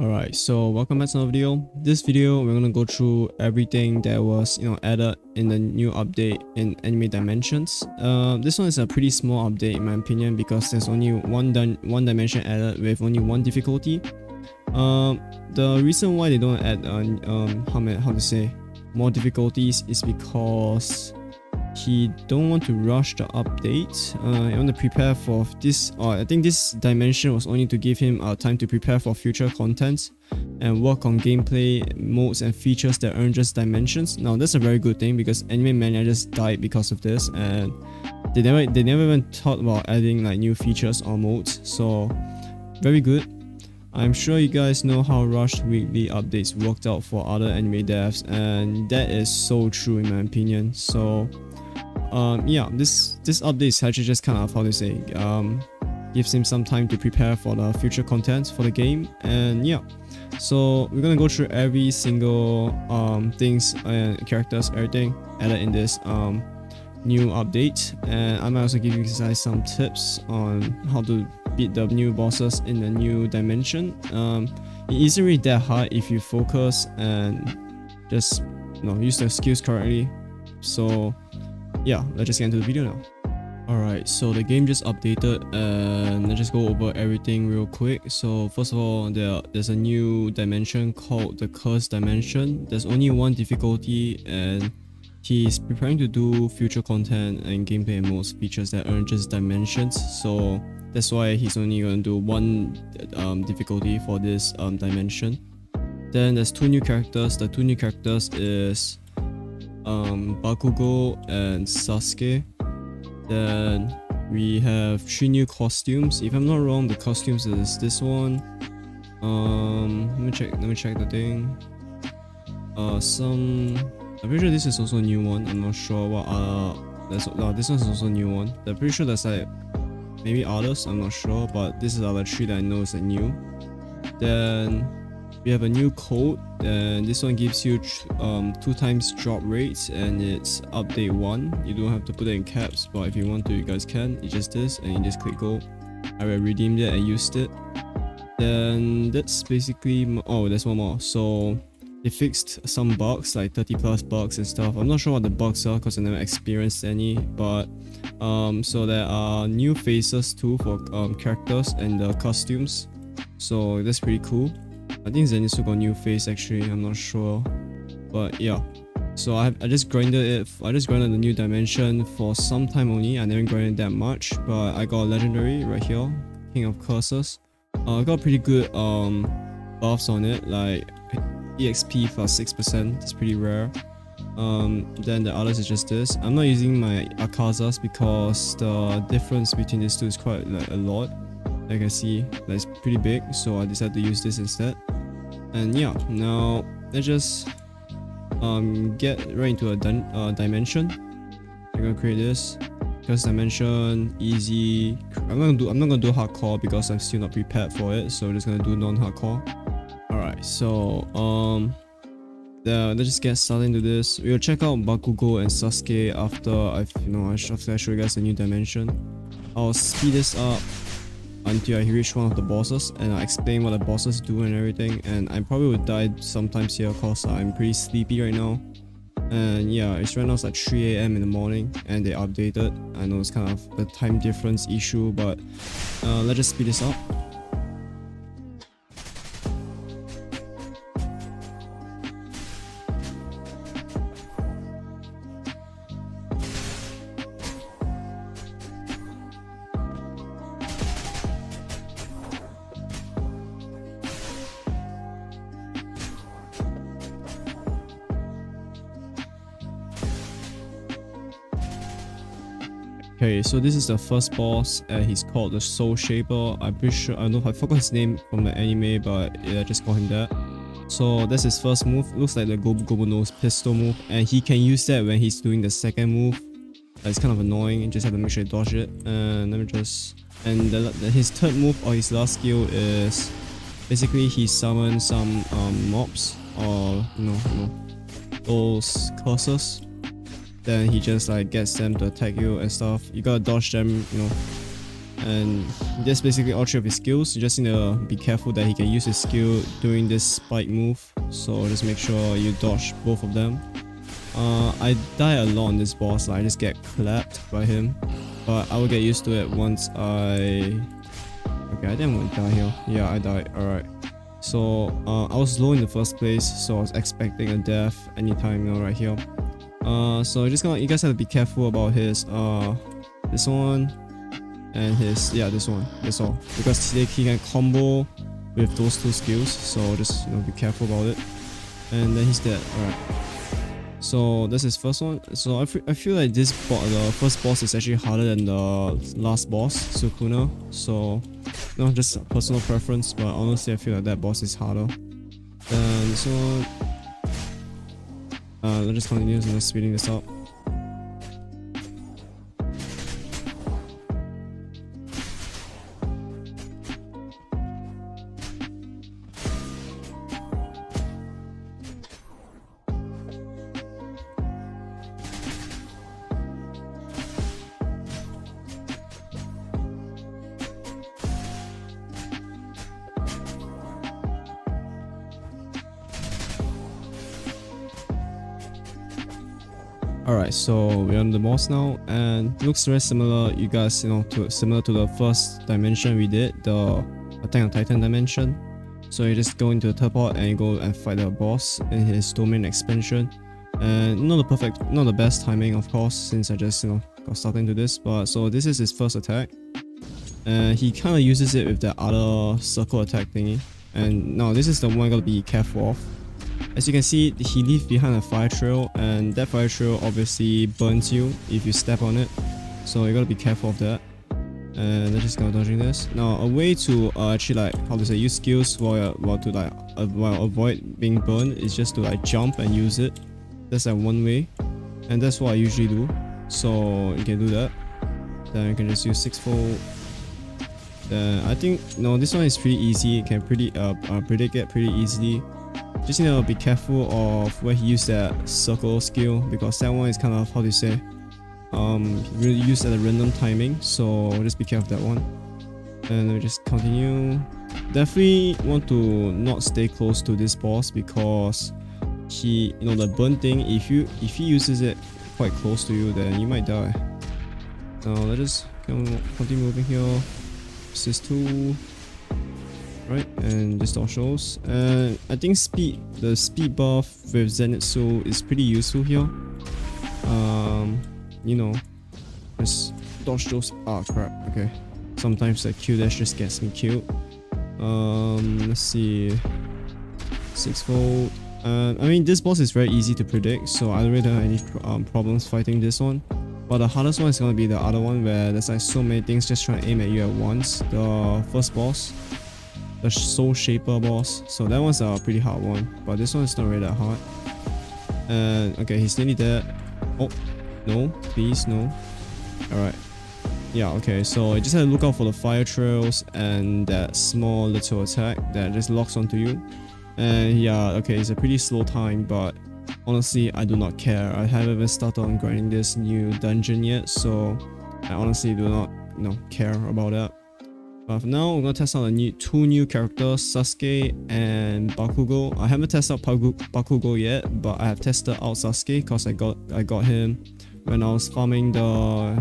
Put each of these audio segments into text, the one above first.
Alright, so welcome back to another video. This video we're gonna go through everything that was added in the new update in Anime Dimensions. This one is a pretty small update in my opinion because there's only one dimension added with only one difficulty. The reason why they don't add how to say more difficulties is because he don't want to rush the update. He want to prepare for this, I think this dimension was only to give him time to prepare for future content and work on gameplay modes and features that aren't just dimensions. Now that's a very good thing because Anime Mania just died because of this, and they never even thought about adding like new features or modes, so very good. I'm sure you guys know how rushed weekly updates worked out for other anime devs, and that is so true in my opinion. So yeah, this update is actually just kind of, how to say, gives him some time to prepare for the future content for the game. And yeah, so we're gonna go through every single things and characters, everything added in this new update, and I might also give you guys some tips on how to beat the new bosses in the new dimension. It isn't really that hard if you focus and just use the skills correctly. So yeah, let's just get into the video now. Alright, so the game just updated and let's just go over everything real quick. So first of all, there's a new dimension called the Cursed Dimension. There's only one difficulty, and he's preparing to do future content and gameplay and modes features that aren't just dimensions. So that's why he's only going to do one difficulty for this dimension. Then there's two new characters. The two new characters is Bakugo and Sasuke. Then we have three new costumes. If I'm not wrong, the costumes is this one. Let me check the thing. I'm pretty sure this is also a new one. I'm not sure what this one is also a new one. I'm pretty sure there's like maybe others, I'm not sure, but this is the three that I know is new. Then we have a new code, and this one gives you 2 times drop rates, and it's update 1. You don't have to put it in caps, but if you want to, you guys can. It's just this, and you just click go. I redeemed it and used it. Then that's basically there's one more. So they fixed some bugs, like 30 plus bugs and stuff. I'm not sure what the bugs are because I never experienced any, but so there are new faces too for characters and the costumes, so that's pretty cool. I think Zenitsu got a new face actually, I'm not sure, but yeah. So I just grinded it. I just grinded the new dimension for some time only. I never grinded that much, but I got a legendary right here, King of Curses. I got pretty good buffs on it, like EXP plus 6%. It's pretty rare. Then the others is just this. I'm not using my Akazas because the difference between these two is quite a lot. Like I see, that's pretty big, so I decided to use this instead. And yeah, now let's just get right into a dimension. I'm gonna create this because dimension easy. I'm not gonna do hardcore because I'm still not prepared for it, so I'm just gonna do non-hardcore. Alright, so let's just get started into this. We'll check out Bakugo and Sasuke after after I show you guys the new dimension. I'll speed this up until I reach one of the bosses, and I'll explain what the bosses do and everything. And I probably would die sometimes here because I'm pretty sleepy right now. And yeah, it's right now it's like 3 AM in the morning, and they updated. I know it's kind of the time difference issue, but let's just speed this up. Okay, so this is the first boss, and he's called the Soul Shaper. I'm pretty sure, I don't know if I forgot his name from the anime, but yeah, just call him that. So that's his first move. Looks like the Gobu No's pistol move, and he can use that when he's doing the second move. It's kind of annoying, you just have to make sure you dodge it. And let me just... And his third move, or his last skill, is basically he summons some mobs, or those curses. Then he just like gets them to attack you and stuff. You gotta dodge them, and that's basically all 3 of his skills. You just need to be careful that he can use his skill during this spike move, so just make sure you dodge both of them. I die a lot on this boss, I just get clapped by him, but I will get used to it once I... Okay, I think I'm gonna die here. Yeah, I died. Alright. So, I was low in the first place, so I was expecting a death anytime, right here. So you guys have to be careful about his, this one, and his, yeah, this one, that's all. Because he can combo with those 2 skills, so just, be careful about it. And then he's dead. Alright. So that's his first one. So I feel like the first boss is actually harder than the last boss, Sukuna. So, just a personal preference, but honestly I feel like that boss is harder. Then this one, let's just continue, so let's speeding this up. Alright, so we're on the boss now, and it looks very similar, you guys, similar to the first dimension we did, the Attack on Titan dimension. So you just go into the teleport and you go and fight the boss in his domain expansion. And not the best timing, of course, since I just, got started into this, but so this is his first attack. And he kind of uses it with the other circle attack thingy. And now this is the one I gotta be careful of. As you can see, he leaves behind a fire trail, and that fire trail obviously burns you if you step on it, so you gotta be careful of that. And let's just go dodging this. Now, a way to actually use skills while avoid being burned is just to jump and use it. That's one way, and that's what I usually do. So you can do that. Then you can just use 6-fold. Then I think this one is pretty easy. You can predict it pretty easily. Just need to be careful of where he used that circle skill, because that one is kind of, how do you say, really used at a random timing, so just be careful of that one. And let me just continue. Definitely want to not stay close to this boss, because he, the burn thing, if he uses it quite close to you, then you might die. Now let's just continue moving here. This is 2. Right, and this all shows. And I think the speed buff with Zenitsu is pretty useful here. Just dodge those. Ah, crap. Okay, sometimes the Q dash just gets me killed. Let's see, 6-fold. I mean, this boss is very easy to predict, so I don't really have any problems fighting this one. But the hardest one is gonna be the other one, where there's so many things just trying to aim at you at once. The first boss, the Soul Shaper boss. So that one's a pretty hard one, but this one is not really that hard. And okay, he's nearly dead. Oh, no, please, no. Alright. Yeah, okay, so I just have to look out for the fire trails and that small little attack that just locks onto you. And yeah, okay, it's a pretty slow time, but honestly, I do not care. I haven't even started on grinding this new dungeon yet, so I honestly do not, care about that. But for now, we're gonna test out 2 new characters, Sasuke and Bakugo. I haven't tested out Bakugo yet, but I have tested out Sasuke because I got him when I was farming the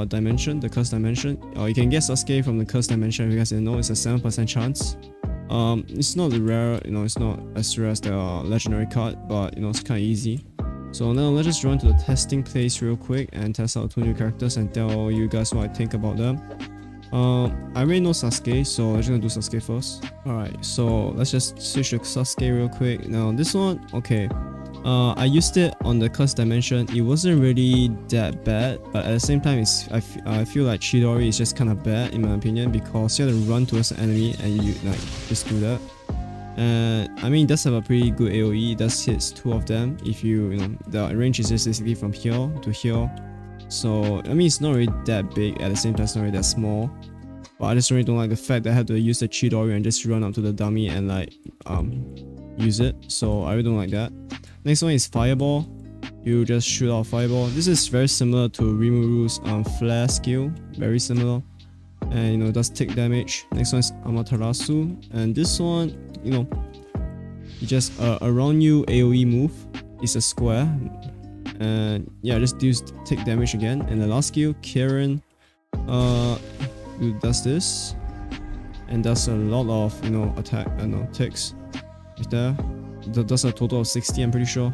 dimension, the cursed dimension. You can get Sasuke from the cursed dimension. If you guys didn't know, it's a 7% chance. It's not rare, it's not as rare as the legendary card, but it's kind of easy. So now let's just run to the testing place real quick and test out 2 new characters and tell you guys what I think about them. I already know Sasuke, so I'm just gonna do Sasuke first. Alright, so let's just switch to Sasuke real quick. Now this one, okay, I used it on the cursed dimension. It wasn't really that bad, but at the same time, I feel like Chidori is just kind of bad in my opinion, because you have to run towards an enemy and you just do that. And I mean, it does have a pretty good AoE. It does hits 2 of them. If the range is just basically from here to here. So I mean, it's not really that big. At the same time, it's not really that small. But I just really don't like the fact that I had to use the Chidori and just run up to the dummy and use it. So I really don't like that. Next one is Fireball. you just shoot out a fireball. This is very similar to Rimuru's flare skill, very similar, and you know, it does take damage. Next one is Amaterasu, and this one, you know, you just around you AoE move is a square, and yeah, just take damage again. And the last skill, Karen, who does this and does a lot of, you know, attack, ticks right there. That does a total of 60, I'm pretty sure.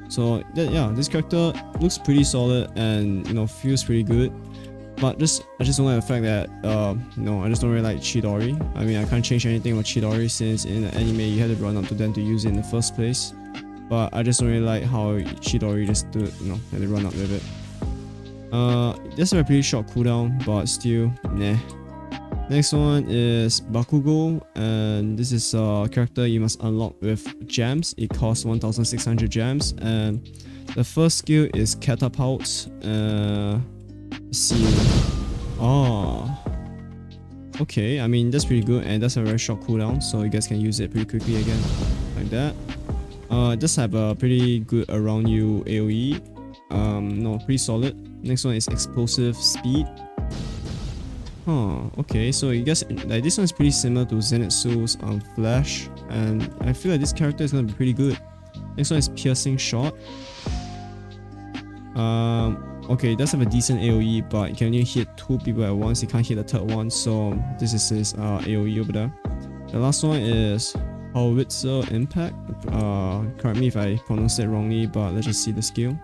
So yeah, this character looks pretty solid and, you know, feels pretty good. But I just don't like the fact that you know, I just don't really like Chidori. I mean, I can't change anything about Chidori since in the anime you had to run up to them to use it in the first place. But I just don't really like how Chidori just do it, you know, had to run up with it. Just a pretty short cooldown, but still, nah. Next one is Bakugo, and this is a character you must unlock with gems. It costs 1600 gems, and the first skill is Catapult. Let's see. Oh, okay, I mean, that's pretty good, and that's a very short cooldown, so you guys can use it pretty quickly again, like that. It does have a pretty good around you AoE. No, pretty solid. Next one is Explosive Speed. Okay, so you guys, like, this one is pretty similar to Zenitsu's Flash, and I feel like this character is gonna be pretty good. Next one is Piercing Shot. Okay, it does have a decent AoE, but you can only hit 2 people at once, you can't hit the third one, so this is his AoE over there. The last one is Howitzer Impact. Correct me if I pronounce it wrongly, but let's just see the skill.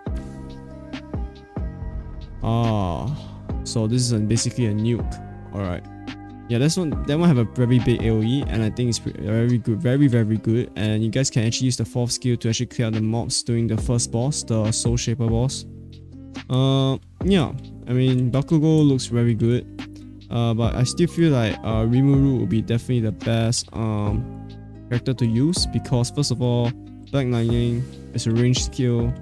So this is basically a nuke. Alright. Yeah, that one have a very big AoE, and I think it's very good, very good. And you guys can actually use the 4th skill to actually clear the mobs during the first boss, the Soul Shaper boss. Yeah, I mean, Bakugo looks very good. But I still feel like Rimuru will be definitely the best character to use, because first of all, Black Lightning is a ranged skill,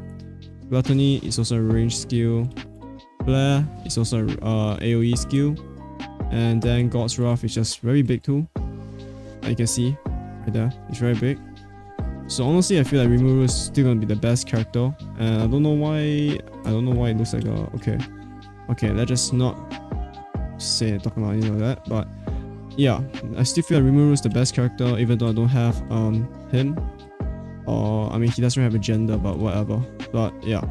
Gluttony is also a ranged skill, Flare is also AoE skill, and then God's Wrath is just very big too. Like you can see right there, it's very big. So honestly, I feel like Rimuru is still gonna be the best character, and I don't know why it looks like a okay. Let's just not talk about anything like that. But yeah, I still feel like Rimuru is the best character, even though I don't have him, or I mean, he doesn't have a gender, but whatever. But yeah.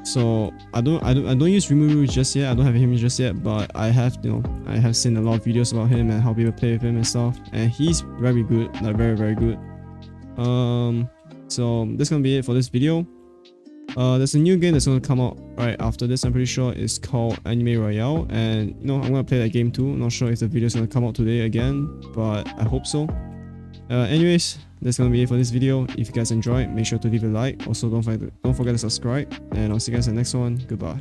So I don't use Rimuru just yet. I don't have him just yet, but I have, you know, I have seen a lot of videos about him and how people play with him and stuff, and he's very good, like very good. So that's gonna be it for this video. There's a new game that's gonna come out right after this. I'm pretty sure it's called Anime Royale, and you know, I'm gonna play that game too. Not sure if the video's gonna come out today again, but I hope so. Anyways, that's gonna be it for this video. If you guys enjoyed, make sure to leave a like. Also, don't forget to subscribe, and I'll see you guys in the next one. Goodbye.